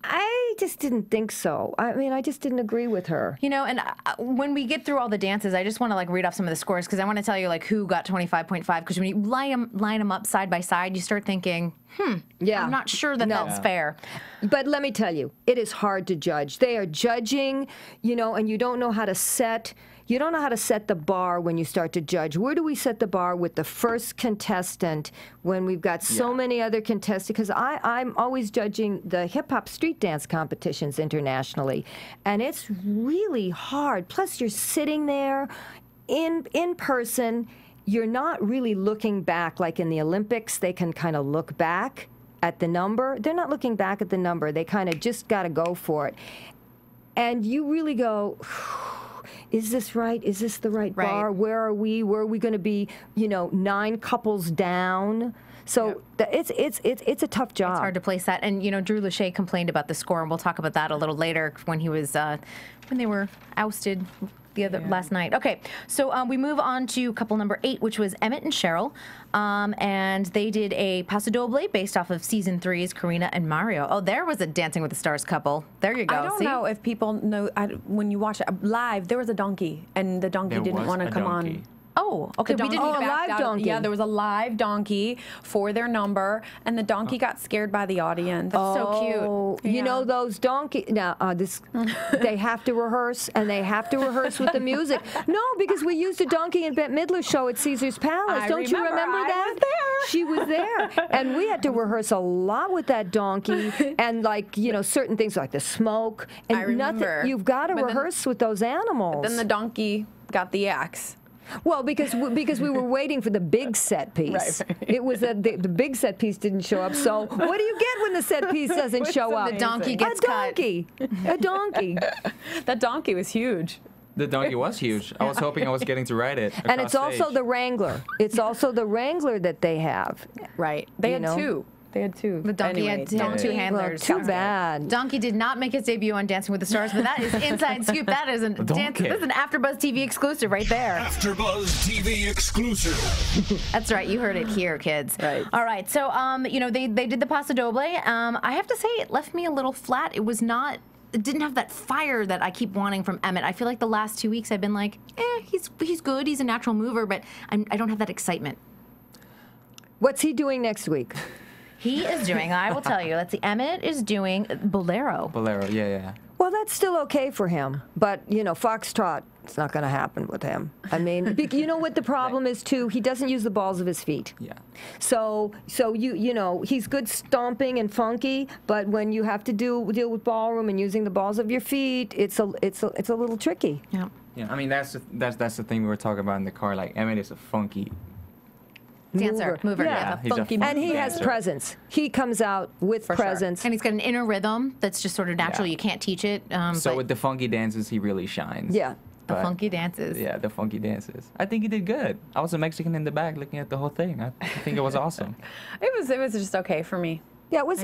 I just didn't think so. I mean, I just didn't agree with her. And when we get through all the dances, I just want to read off some of the scores because I want to tell you who got 25.5. Because when you line them up side by side, you start thinking, yeah, I'm not sure that's fair. But let me tell you, it is hard to judge. They are judging, and you don't know how to set. You don't know how to set the bar when you start to judge. Where do we set the bar with the first contestant when we've got so many other contestants? Because I'm always judging the hip-hop street dance competitions internationally, and it's really hard. Plus, you're sitting there in person. You're not really looking back like in the Olympics. They can kind of look back at the number. They're not looking back at the number. They kind of just got to go for it. And you really go, is this right? Is this the right bar? Where are we? Where are we going to be, 9 couples down? So it's a tough job. It's hard to place that. And, Drew Lachey complained about the score, and we'll talk about that a little later when he was, when they were ousted last night. Okay, so we move on to couple number 8, which was Emmett and Cheryl, and they did a Paso Doble based off of season 3's Karina and Mario. Oh, there was a Dancing with the Stars couple. There you go. I don't know if people know when you watch it live. There was a donkey, and the donkey didn't want to come on. Oh, okay. We didn't a live donkey. Yeah, there was a live donkey for their number, and the donkey got scared by the audience. That's so cute. You know those donkeys. Now, they have to rehearse, and they have to rehearse with the music. No, because we used a donkey in Bette Midler's show at Caesar's Palace. Don't you remember that? I was there. She was there, and we had to rehearse a lot with that donkey, and certain things like the smoke and I remember. nothing. You've got to rehearse with those animals. Then the donkey got the axe. Well, because we were waiting for the big set piece. Right. It was the big set piece didn't show up. So what do you get when the set piece doesn't show up? The donkey gets cut. A donkey. That donkey was huge. The donkey was huge. I was hoping I was getting to ride it. And it's also stage. the Wrangler. It's also the Wrangler that they have. Right. They had 2. They had 2. The donkey had 2 handlers. Well, too bad. Donkey did not make his debut on Dancing with the Stars, but that is inside scoop. That is an AfterBuzz TV exclusive right there. AfterBuzz TV exclusive. That's right. You heard it here, kids. Right. All right. So, they did the Paso Doble. I have to say, it left me a little flat. It was not. It didn't have that fire that I keep wanting from Emmett. I feel like the last 2 weeks I've been like, he's good. He's a natural mover, but I don't have that excitement. What's he doing next week? He is doing, I will tell you, Emmett is doing Bolero. Bolero, yeah. Well, that's still okay for him. But, Foxtrot, it's not going to happen with him. I mean, you know what the problem is, too? He doesn't use the balls of his feet. Yeah. So he's good stomping and funky, but when you have to deal with ballroom and using the balls of your feet, it's a little tricky. Yeah. Yeah, I mean, that's the thing we were talking about in the car. Like, Emmett is a funky mover. Yeah, he's a funky and he has dancer. presence. He comes out with presence. Sure. And he's got an inner rhythm that's just sort of natural. Yeah. You can't teach it. So with the funky dances, he really shines. Yeah. The funky dances. Yeah, the funky dances. I think he did good. I was a Mexican in the back looking at the whole thing. I think it was awesome. It was just okay for me. Yeah, it was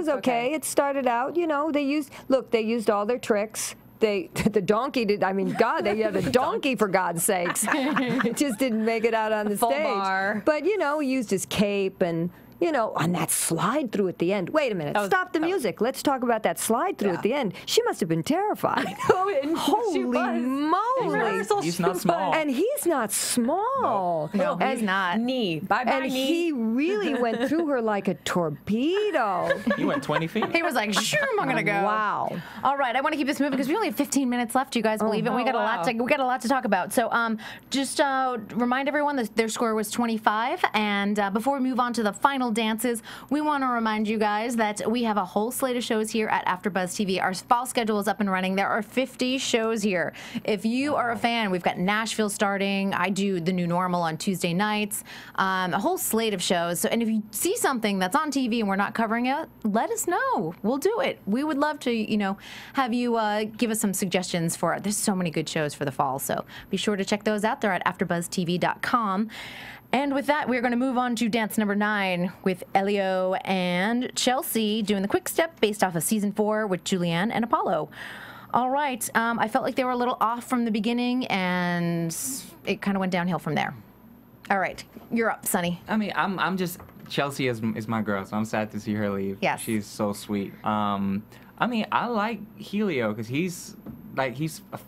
okay. It started out, they used all their tricks. the donkey did. I mean, God, they had a donkey for God's sakes. It just didn't make it out on the Full stage. bar. But he used his cape and. On that slide through at the end. Wait a minute. Stop the music. Let's talk about that slide through at the end. She must have been terrified. Holy moly. He's not small. And he's not small. No, he's not. Knee. Bye-bye, And knee. he really went through her like a torpedo. He went 20 feet. He was like, "Sure, I'm gonna go." Wow. All right, I want to keep this moving because we only have 15 minutes left. You guys believe it? We got a lot to talk about. So, just remind everyone that their score was 25. And before we move on to the final dances, we want to remind you guys that we have a whole slate of shows here at AfterBuzz TV. Our fall schedule is up and running. There are 50 shows here. If you are a fan, we've got Nashville starting. I do The New Normal on Tuesday nights. A whole slate of shows. So, and if you see something that's on TV and we're not covering it, let us know. We'll do it. We would love to, have you give us some suggestions for it. There's so many good shows for the fall. So be sure to check those out there at AfterBuzzTV.com. And with that, we're going to move on to dance number 9 with Elio and Chelsea doing the quick step based off of season 4 with Julianne and Apollo. All right. I felt like they were a little off from the beginning, and it kind of went downhill from there. All right. You're up, Sonny. I mean, I'm just Chelsea is my girl, so I'm sad to see her leave. Yes. She's so sweet. I mean, I like Helio because he's a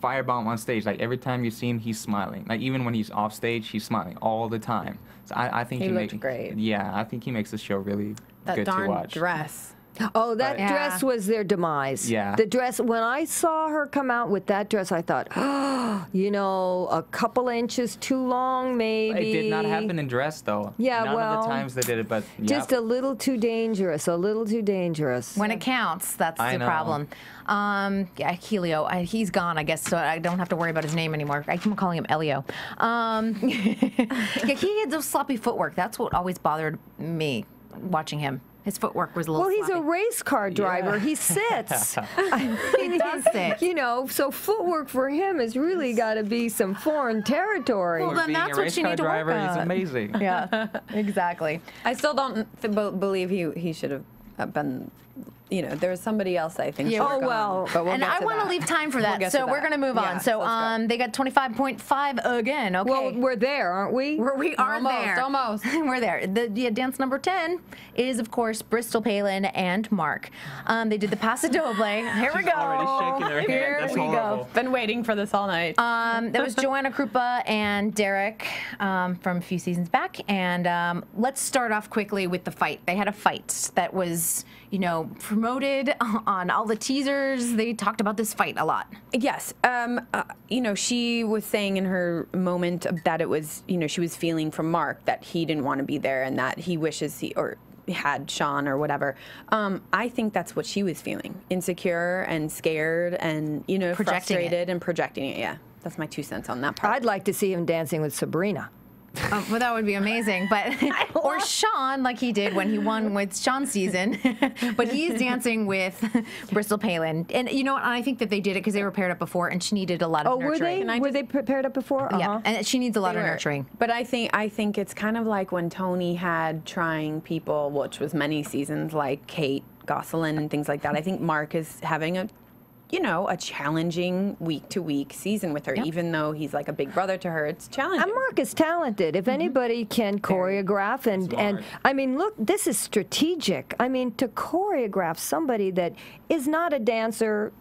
firebomb on stage. Like every time you see him, he's smiling. Like even when he's off stage, he's smiling all the time. So I think He he looked makes great. Yeah, I think he makes the show really That good to darn watch. dress. Oh, that Yeah. dress was their demise. Yeah. The dress, when I saw her come out with that dress, I thought, a couple inches too long, maybe. It did not happen in dress though. Yeah, None of well, the times they did it, but yeah. Just a little too dangerous, a little too dangerous. When it counts, that's I the know. problem. Yeah, Helio, he's gone, I guess, so I don't have to worry about his name anymore. I keep calling him Elio. Yeah, he had those sloppy footwork. That's what always bothered me watching him. His footwork was a little Well, he's a sloppy. race car driver. Yeah. He sits. He does sit. So footwork for him has really got to be some foreign territory. Well, then Being that's a what race you car need to work driver, he's on. amazing. Yeah, exactly. I still don't believe he should have been. There was somebody else I think. Yeah, should have oh, gone, well. but we'll And get I to want to that. leave time for that, get so to we're that. going to move on. Yeah, So let's go. they got 25.5 again. Okay. Well, we're there, aren't we? We are Almost, there. almost. We're there. The dance number 10 is, of course, Bristol Palin and Mark. They did the Paso Doble. Here we She's go. already shaking her head. Here That's we horrible. go. Been waiting for this all night. That was Joanna Krupa and Derek from a few seasons back. And let's start off quickly with the fight. They had a fight that was, promoted on all the teasers. They talked about this fight a lot. Yes. She was saying in her moment that it was, she was feeling from Mark that he didn't want to be there and that he wishes he had Sean or whatever. I think that's what she was feeling. Insecure and scared and, frustrated and projecting it. Yeah. That's my 2 cents on that part. I'd like to see him dancing with Sabrina. Well, that would be amazing, but or Sean, like he did when he won with Sean's season, but he's dancing with Bristol Palin, and I think that they did it because they were paired up before, and she needed a lot of Oh, were nurturing. they? Were they prepared up before? Yeah, and she needs a lot of nurturing. But I think it's kind of like when Toni had trying people, which was many seasons, like Kate Gosselin and things like that. I think Mark is having a challenging week-to-week season with her, even though he's like a big brother to her. It's challenging. And Mark is talented. If anybody can choreograph and I mean, look, this is strategic. I mean, to choreograph somebody that is not a dancer,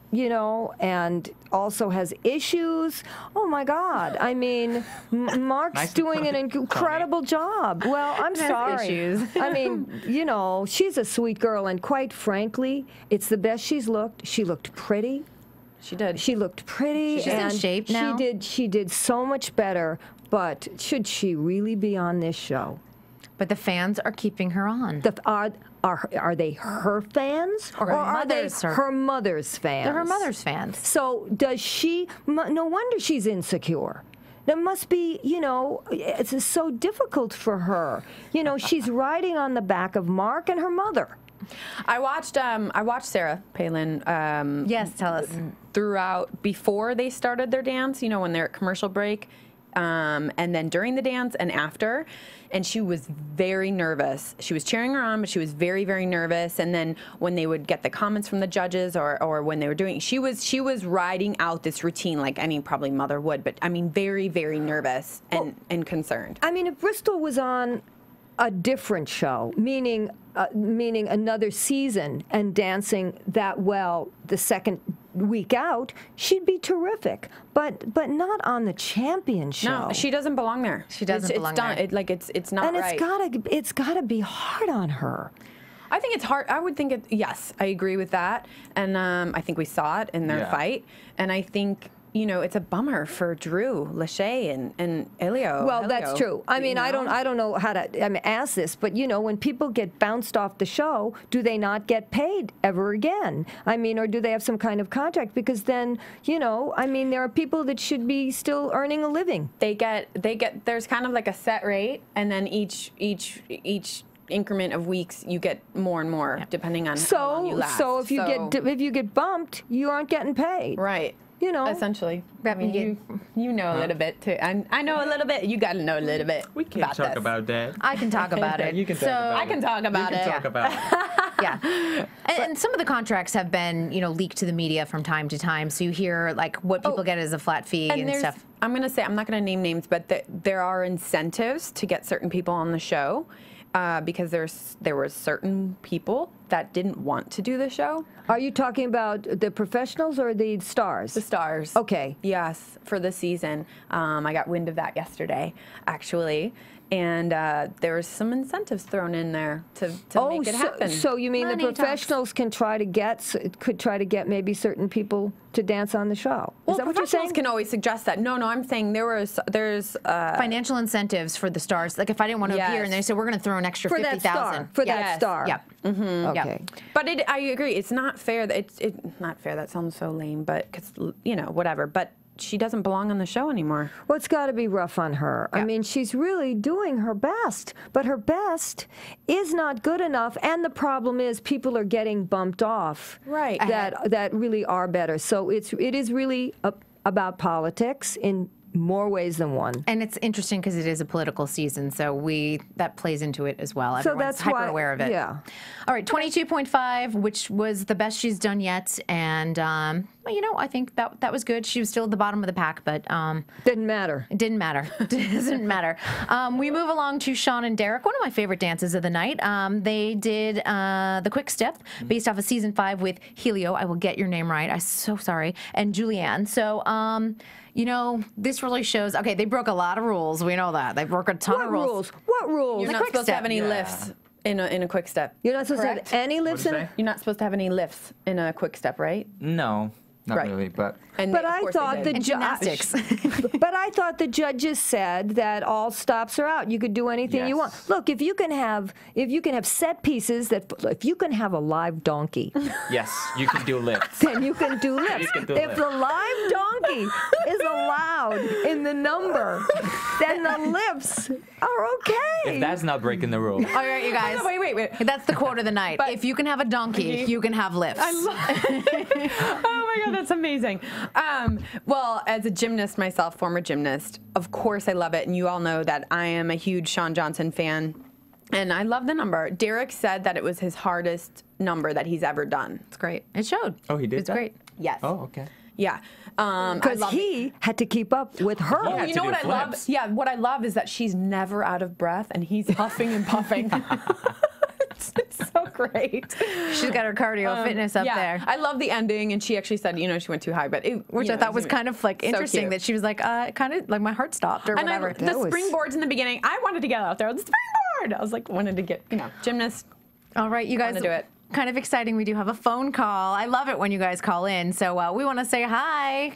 and also has issues. Oh my God! I mean, Mark's Nice doing an Toni. incredible job. Well, I'm sorry. issues. I mean, she's a sweet girl, and quite frankly, it's the best she's looked. She looked pretty. She did. She looked pretty. She's in and shape now. She did so much better. But should she really be on this show? But the fans are keeping her on. Are they her fans Or her are they mother's or- her mother's fans? They're her mother's fans. So does she? No wonder she's insecure. That must be, it's so difficult for her. She's riding on the back of Mark and her mother. I watched Sarah Palin. Yes, tell us. Throughout before they started their dance, when they're at commercial break. and then during the dance and after, and she was very nervous. She was cheering her on, but she was very, very nervous. And then when they would get the comments from the judges, or when they were doing, she was riding out this routine like any probably mother would. But I mean, very, very nervous and concerned. I mean, if Bristol was on a different show, meaning another season, and dancing that well the second week out, she'd be terrific. But not on the champion show. No, she doesn't belong there. She doesn't belong there. It's not right. And it's gotta be hard on her. I think it's hard. I would think yes, I agree with that. And I think we saw it in their fight. And I think, you know, it's a bummer for Drew, Lachey, and Elio. Well, that's true. I mean, I don't know how to ask this, but you know, when people get bounced off the show, do they not get paid ever again? I mean, or do they have some kind of contract? Because then, you know, I mean, there are people that should be still earning a living. They get. There's kind of like a set rate, and then each increment of weeks you get more and more depending on how long you last. So if you get bumped, you aren't getting paid. Right. You know, essentially. I mean, you know a little bit too. I know a little bit. You got to know a little bit. We can't talk about that. I can talk about it. You can talk about it. I can talk about it. You can talk about it. Yeah. And some of the contracts have been, you know, leaked to the media from time to time. So you hear like what people get as a flat fee and stuff. I'm going to say, I'm not going to name names, but there are incentives to get certain people on the show. Because there were certain people that didn't want to do the show. Are you talking about the professionals or the stars? The stars. Okay. Yes, for the season. I got wind of that yesterday, actually. And there was some incentives thrown in there to make it happen. So you mean Money the professionals could try to get maybe certain people to dance on the show? Well, Is that what you're saying? can always suggest that. No, I'm saying there's Financial incentives for the stars. Like if I didn't want to appear and they said we're going to throw an extra $50,000 for that star. Yeah. Okay. But I agree. It's not fair. It's not fair. That sounds so lame. But because you know whatever. But she doesn't belong on the show anymore. Well, it's got to be rough on her. Yeah. I mean, she's really doing her best, but her best is not good enough. And the problem is, people are getting bumped off. Right. That really are better. So it is really about politics in more ways than one. And it's interesting because it is a political season, so that plays into it as well. So Everyone's that's hyper aware of it. Yeah. All right, 22.5, which was the best she's done yet, and well, you know, I think that was good. She was still at the bottom of the pack, but Didn't matter. it didn't matter. It doesn't matter. We move along to Sean and Derek, one of my favorite dances of the night. They did the quick step based off of season 5 with Helio. I will get your name right. I'm so sorry. And Julianne. So. You know, this really shows. Okay, they broke a lot of rules. We know that they broke a ton of rules. What rules? You're not supposed to have any lifts in a quick step. You're not supposed to have any lifts in. You're not supposed to have any lifts in a quick step, right? No, not Right. really, but. But I thought the gymnastics. But I thought the judges said that all stops are out. You could do anything you want. Look, if you can have set pieces if you can have a live donkey, Yes, you can do lifts. then you can do lifts. can do If lifts. the live donkey is allowed in the number, then the lifts are okay. If that's not breaking the rule. All right, you guys. Wait. That's the quote of the night. If you can have a donkey, you can have lifts. Oh my God, that's amazing. Well, as a gymnast myself, former gymnast, of course I love it. And you all know that I am a huge Shawn Johnson fan. And I love the number. Derek said that it was his hardest number that he's ever done. It's great. It showed. Oh, he did It's that? great. Yes. Oh, okay. Yeah. Because he had to keep up with her. had You to know do what I love? flips. Yeah, what I love is that she's never out of breath and he's huffing and puffing. It's so great. She's got her cardio fitness up yeah, there. I love the ending, and she actually said, you know, she went too high, but Which I thought was kind of like interesting cute. that she was like, kind of like my heart stopped or And whatever. the springboards in the beginning, I wanted to get out there. The springboard! I was like, wanted to get, you know, gymnast. All right, you guys. Wanna do it. Kind of exciting. We do have a phone call. I love it when you guys call in. So we want to say hi.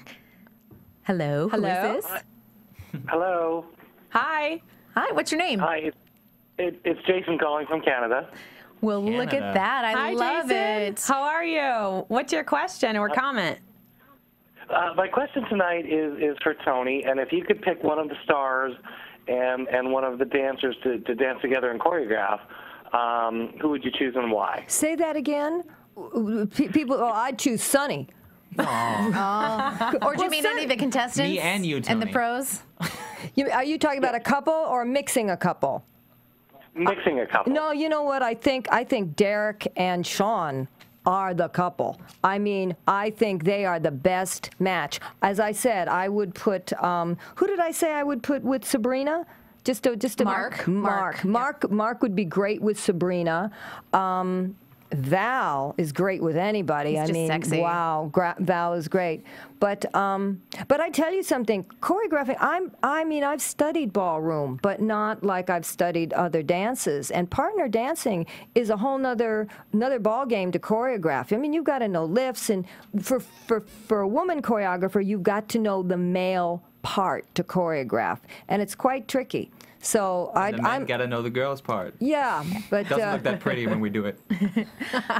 Hello. Hello. Who is this? Hello. Hi. Hi. What's your name? Hi. It's Jason calling from Canada. Well, look Canada. at that. I Hi, love Jason. it. How are you? What's your question or comment? My question tonight is for Toni, and if you could pick one of the stars and one of the dancers to dance together and choreograph, who would you choose and why? Say that again. People. Oh, I'd choose Sonny. Or do you mean any of the contestants? Me and you, And the Toni. pros? Are you talking about a couple or mixing a couple? Mixing a couple. No, you know what? I think Derek and Sean are the couple. I mean, I think they are the best match. As I said, I would put, who did I say I would put with Sabrina? Just a Mark. Mark would be great with Sabrina. Val is great with anybody. He's I just mean, sexy. wow, Val is great. But I tell you something, choreographing. I mean, I've studied ballroom, but not like I've studied other dances. And partner dancing is a whole nother ball game to choreograph. I mean, you've got to know lifts, and for a woman choreographer, you've got to know the male part to choreograph, and it's quite tricky. So I'm got to know the girls' part. Yeah, but Doesn't look that pretty when we do it.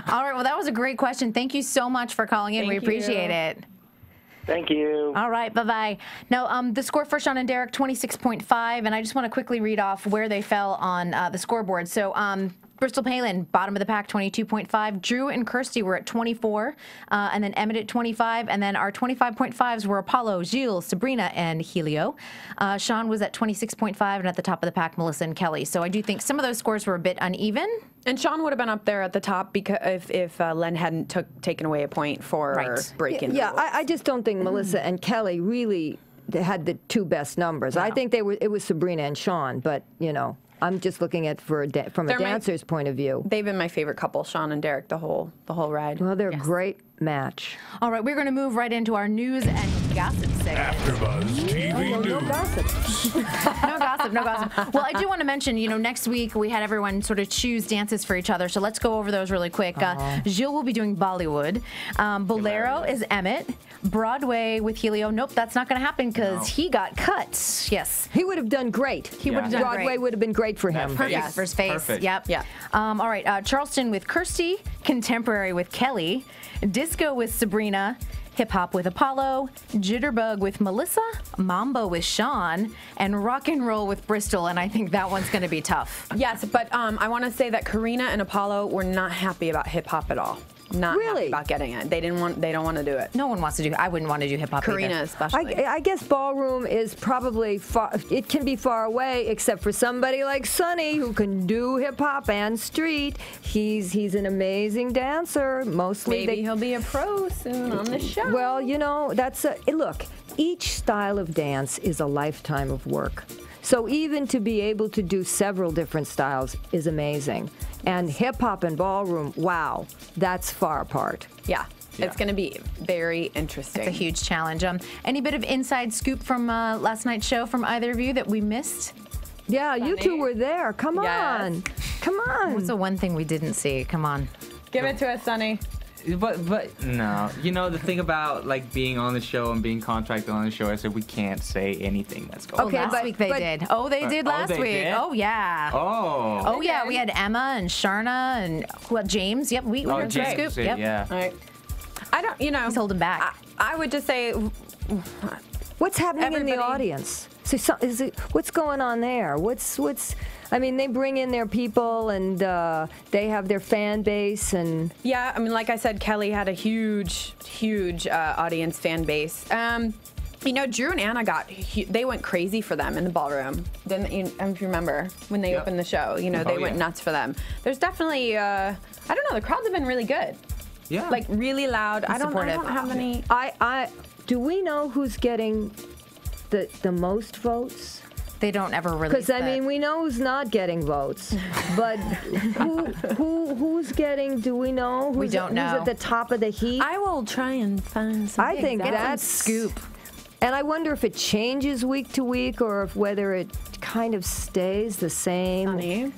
All right, well, that was a great question. Thank you so much for calling in. We appreciate it. Thank you. All right, bye-bye. Now, the score for Sean and Derek, 26.5, and I just want to quickly read off where they fell on the scoreboard. So, Bristol Palin, bottom of the pack, 22.5. Drew and Kirsty were at 24, and then Emmett at 25, and then our 25.5s were Apollo, Gilles, Sabrina, and Helio. Sean was at 26.5, and at the top of the pack, Melissa and Kelly. So I do think some of those scores were a bit uneven. And Sean would have been up there at the top because if Len hadn't taken away a point for breaking. Yeah, I just don't think Melissa and Kelly really had the two best numbers. No. I think it was Sabrina and Sean, but you know, I'm just looking at from a dancer's point of view. They've been my favorite couple, Sean and Derek, the whole ride. Well, they're a great match. All right, we're going to move right into our news and gossip segment. AfterBuzz TV News. No gossip. No gossip. Well, I do want to mention, next week we had everyone sort of choose dances for each other, so let's go over those really quick. Gilles will be doing Bollywood. Bolero is Emmett. Broadway with Helio. Nope, that's not going to happen because he got cut. Yes. He would have done great. He would have done Broadway great. would have been great for him. Perfect for his face. Perfect. Yep. Yeah. All right. Charleston with Kirsty. Contemporary with Kelly. Disco with Sabrina. Hip hop with Apollo. Jitterbug with Melissa. Mambo with Sean. And rock and roll with Bristol. And I think that one's going to be tough. Yes, but I want to say that Karina and Apollo were not happy about hip hop at all. Not Really? happy about getting it. They don't want to do it. No one wants to do. I wouldn't want to do hip hop. Karina either. especially. I guess ballroom is probably far. It can be far away, except for somebody like Sonny who can do hip hop and street. He's an amazing dancer. Mostly, Maybe he'll be a pro soon on the show. Well, look. Each style of dance is a lifetime of work. So even to be able to do several different styles is amazing. And hip hop and ballroom, wow, that's far apart. Yeah. It's going to be very interesting. It's a huge challenge. Any bit of inside scoop from last night's show from either of you that we missed? Yeah, you two were there. Come on. Come on. What's the one thing we didn't see? Come on. Give it to us, Sonny. But no, the thing about like being on the show and being contracted on the show, I said we can't say anything that's going on. Okay, last week they did. Oh, they did last week. Did? Oh, yeah. Oh. Yeah. We had Emma and Sharna and James. Yep, we heard the James, scoop. Yep. Yeah. All right. I don't, He's holding back. I would just say. What's happening in the audience? So, what's going on there? I mean, they bring in their people and they have their fan base and. Yeah, I mean, like I said, Kelly had a huge audience fan base. Drew and Anna they went crazy for them in the ballroom. Then, if you remember when they opened the show, they went nuts for them. There's definitely, I don't know, the crowds have been really good. Yeah. Like really loud. I don't have any. Do we know who's getting the most votes? They don't ever release Because I mean, we know who's not getting votes, but who's getting? Do we know? We don't know. Who's at the top of the heap? I will try and find some. I think that's scoop. And I wonder if it changes week to week or whether it kind of stays the same. Sonny.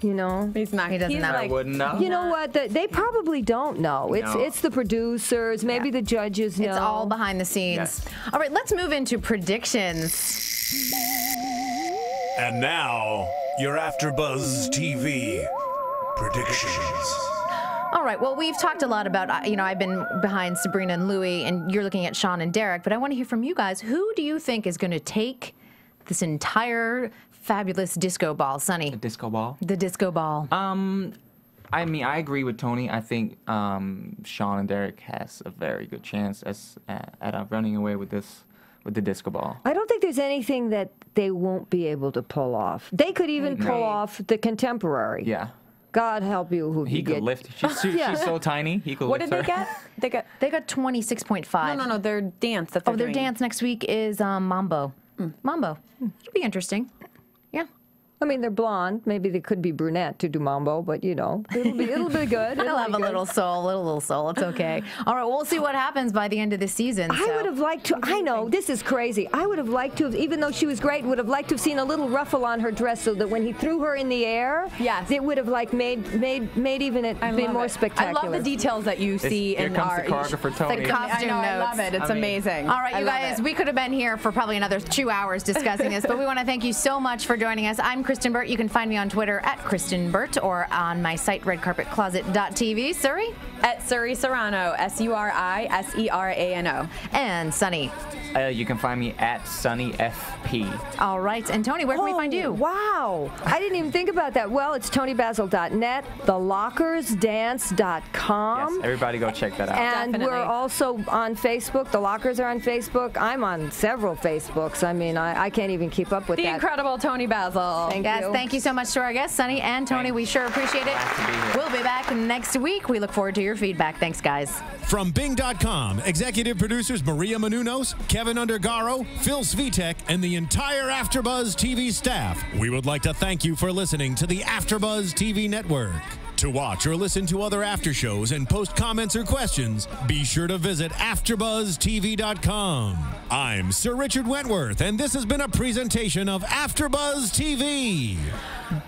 He's not. He doesn't know. I wouldn't know. You know what? They probably don't know. It's the producers, maybe the judges know. It's all behind the scenes. Yes. All right, let's move into predictions. And now, your AfterBuzz TV predictions. All right, well, we've talked a lot about, I've been behind Sabrina and Louie, and you're looking at Sean and Derek, but I want to hear from you guys. Who do you think is going to take this entire fabulous disco ball, Sonny? The disco ball? The disco ball. I mean, I agree with Toni. I think Sean and Derek has a very good chance at running away with this with the disco ball. I don't think there's anything that they won't be able to pull off. They could even pull off the contemporary. Yeah. God help you who He could lift. She's so tiny. He could What lift did her. they get? They got 26.5. No, their dance that they're Their doing. dance next week is Mambo. Mambo. It'll be interesting. Yeah. I mean, they're blonde. Maybe they could be brunette to do mambo, but you know, it'll be good. They'll have a little soul. It's okay. All right, we'll see what happens by the end of the season. I would have liked to. I know this is crazy. I would have liked to have, even though she was great, would have liked to have seen a little ruffle on her dress so that when he threw her in the air, yes, it would have like made even it be more spectacular. I love the details that you see in our choreographer Toni. The costume notes. I love it. It's amazing. All right, you guys, we could have been here for probably another 2 hours discussing this, but we want to thank you so much for joining us. I'm Kristyn Burtt. You can find me on Twitter at Kristyn Burtt or on my site redcarpetcloset.tv. Suri? At Suri Serano, SuriSerano. And Sonny? You can find me at Sonny FP. All right, and Toni, where can we find you? Wow, I didn't even think about that. Well, it's ToniBasil.net, thelockersdance.com. Yes, everybody go check that out. And Definitely. we're also on Facebook. The Lockers are on Facebook. I'm on several Facebooks. I mean, I can't even keep up with The that. incredible Toni Basil. Thank you. Thank you so much to our guests, Sonny and Toni. We sure appreciate it. We'll be back next week. We look forward to your feedback. Thanks, guys. From Bing.com, executive producers Maria Menounos, Kevin Undergaro, Phil Svitek, and the entire AfterBuzz TV staff, we would like to thank you for listening to the AfterBuzz TV network. To watch or listen to other after shows and post comments or questions, be sure to visit AfterBuzzTV.com. I'm Sir Richard Wentworth, and this has been a presentation of AfterBuzz TV.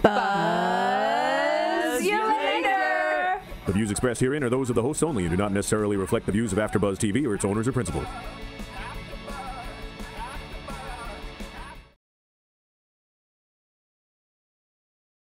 Buzz you later. The views expressed herein are those of the hosts only and do not necessarily reflect the views of AfterBuzz TV or its owners or principals.